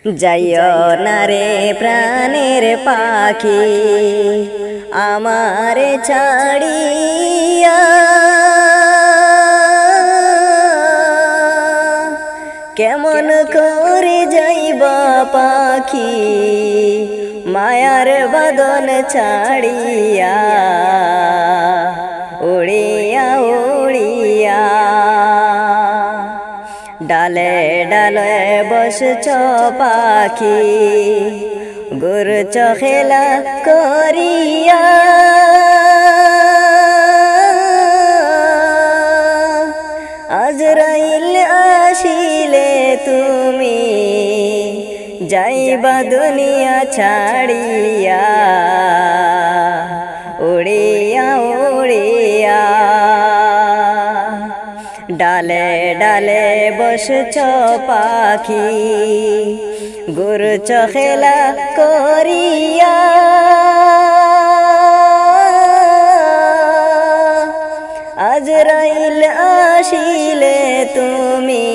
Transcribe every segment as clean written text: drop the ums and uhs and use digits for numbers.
যাইও না রে প্রাণের পাখি আমারে ছাড়িয়া, কেমন করে যাইবা পাখি মায়ার বাদন ছাড়িয়া, উড়িয়া উড়িয়া। ডালে ডালে বসছ পাখি ঘুরছ খেলা করিয়া, আজরাইল আসিলে তুমি যাইবা দুনিয়া ছাড়িয়া, উড়িয়া উড়িয়া। ডালে ডালে বসছ পাখি ঘুরছ খেলা করিয়া, আজরাইল আসিলে তুমি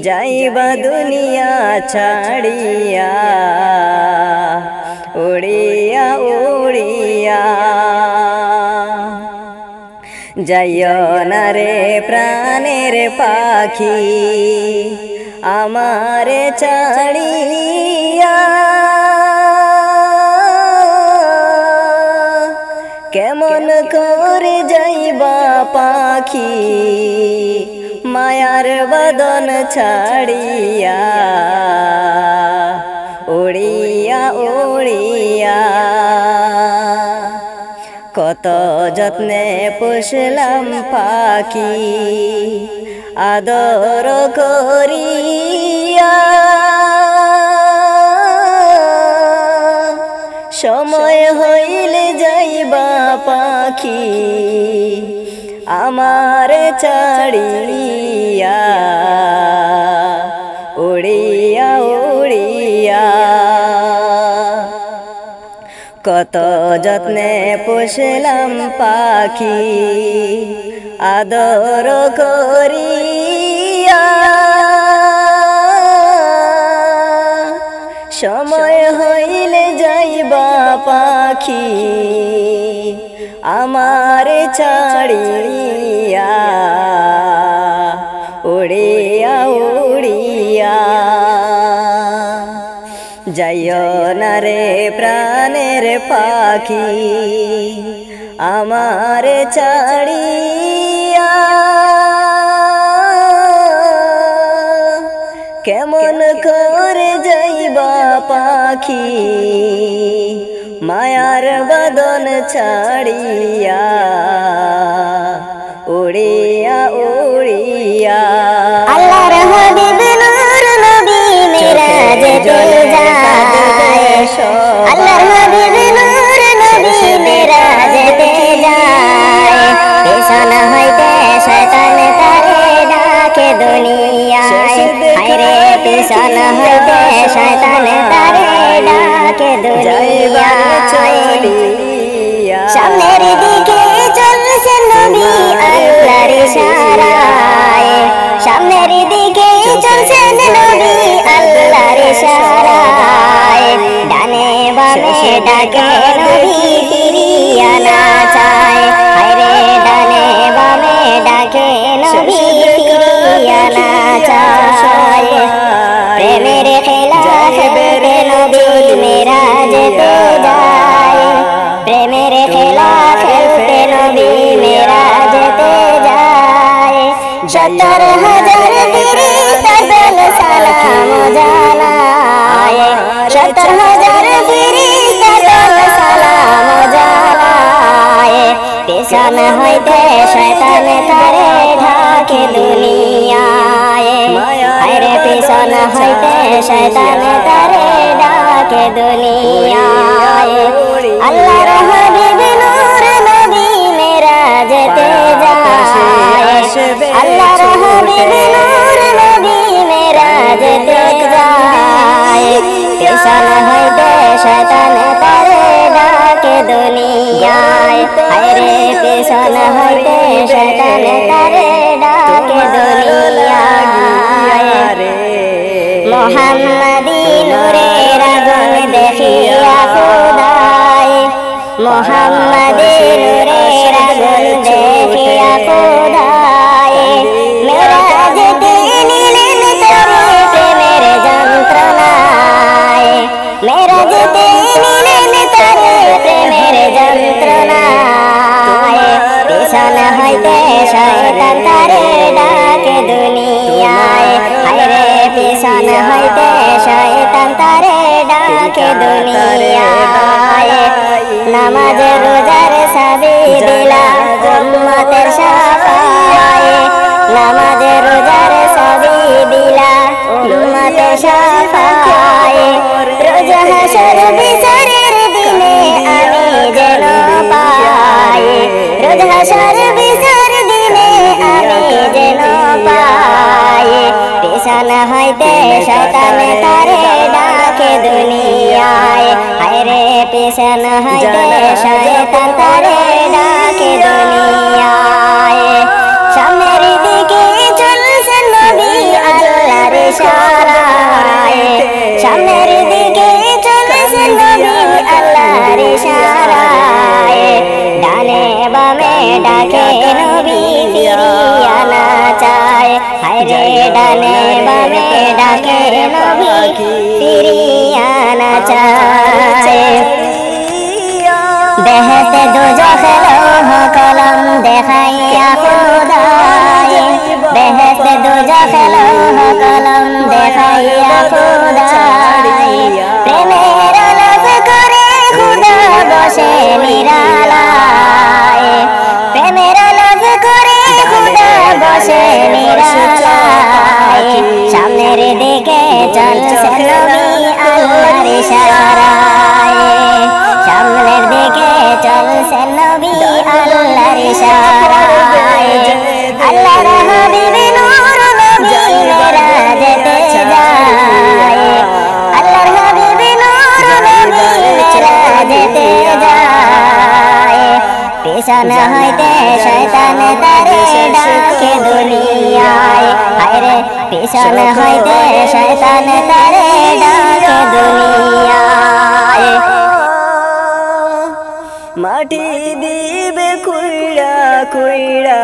যাইবা দুনিয়া ছাড়িয়া, উড়িয়া উড়িয়া। যাইও না রে প্রাণের পাখি আমারে ছাড়িয়া, কেমন করে যাইবা পাখি মায়ার বদন ছাড়িয়া, উড়িয়া উড়িয়া। কত যত্নে পুষলাম পাখি আদর করিয়া, সময় হইলে যাইবা পাখি আমার ছাড়িয়া, উড়িয়া উড়িয়া। কত যত্নে পুষলাম পাখি আদর করিয়া, সময় হইলে যাইবা পাখি আমার ছাড়িয়া, উড়িয়া উড়িয়া। যাইও না রে প্রাণের পাখি আমার ছাড়িয়া, কেমন করে যাইবা পাখি মায়ার বদন ছাড়িয়া, উড়িয়া উড়িয়া। আল্লাহর হাবিব নূর নবী মেরাজেতে যায়, আল্লাহর হাবিব নূর নবী মেরাজেতে যায়, পেছন হইতে শয়তান তারে ডাকে দুনিয়ায়, হায়রে পেছন হইতে শয়তান তারে ডাকে দুনিয়ায়। সামনের দিকে চলছে নবী আল্লাহর ইশারায়, সামনের দিকে চলছে নবী আল্লাহর ইশারায়, ডানে বামে ডাকে নবী ফিরিয়া না চায়, হায়রে ডানে বামে ডাকে নবী ফিরিয়া না চায়। প্রেমের খেলা খেলতে নবী মেরাজেতে যায়, প্রেমের খেলা খেলতে নবী মেরাজেতে যায়, 70,000 ফেরেশতার দল সালাম জানায়, 70,000 ফেরেশতার দল সালাম জানায়, পেছন হইতে শয়তান তারে ঢাকে দুনিয়ায়, হায়রে পেছন হইতে শয়তান তারে ডাকে দুনিয়ায়। আল্লাহর হাবিব নূর নবী মেরাজেতে যায়, আল্লাহর হাবিব নূর নবী মেরাজেতে যায়, পেছন হইতে শয়তান তারে ডাকে দুনিয়ায়, হায়রে পেছন হইতে শয়তান তারে ডাকে দুনিয়ায়। মোহাম্মদী নূরের আগুন দেখিয়া খোদায় মোহাম্মদী নূরের আগুন দেখিয়া খোদায় মেরাজেতে নিলেন তরে প্রেমের যন্ত্রণায় মেরাজেতে নিলেন তরে প্রেমের যন্ত্রণায় পিছন হইতে শয়তান তারে ডাকে দুনিয়ায় হায়রে পিছন হইতে শয়তান তারে ডাকে দুনিয়ায় নামাজ রোজার সাবি দিলা উম্মতের শাফায়ে নামাজ রোজার সাবি দিলা উম্মতের শাফায়ে রোজ হাসর বিচারের দিনে আমি যেন পাই রোজ হাসর বিচার দিনে আমি যেন পাই পিছন হইতে শয়তান তারে ডাকে দুনিয়ায় হায়রে পিছন হইতে শয়তান তারে ডাকে দুনিয়ায় সামনের দিকে চলছেন নবী আল্লাহর ইশারায় সামনের দিকে চলছেন নবী আল্লাহর ইশারায় ডানে বামে ডাকে নবী ফিরিয়া না চায় হায়রে ডানে বামে ডাকে নবী ফিরিয়া না চায় বেহেশতে দোজখ লৌহ কলম দেখাইয়া খোদায় বেহেশতে দোজখ লৌহ কলম দেখাইয়া খোদায় প্রেমের আলাপ করে খুদা বসে নিরালায় প্রেমের আলাপ করে খুদা বসে নিরালায় সামনের দিকে চলছে নবী আল্লাহর ইশারায় সামনের দিকে চলছে নবী আল্লাহর ইশারায় আল্লাহর হাবিব নূর নবী মেরাজেতে যায় আল্লাহর হাবিব নূর নবী মেরাজেতে যায় পিছন হইতে শয়তান তারে ডাকে দুনিয়ায় হায়রে পিছন হইতে শয়তান তারে ডাকে দুনিয়ায় মাটি দিবে কুইড়া কুইড়া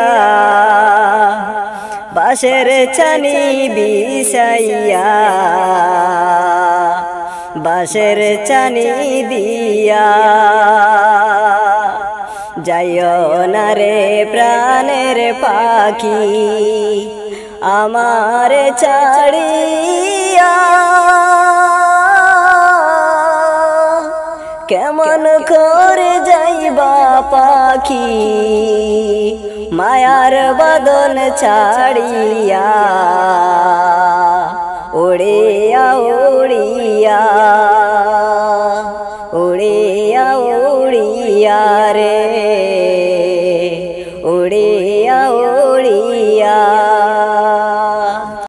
বাঁশের ছানি বিছাইয়া বাঁশের ছানি দিয়া যাইও না রে প্রাণের পাখি আমার ছাড়িয়া কেমন করে যাইবা পাখি মায়ার বদন ছাড়িয়া ওড়িয়া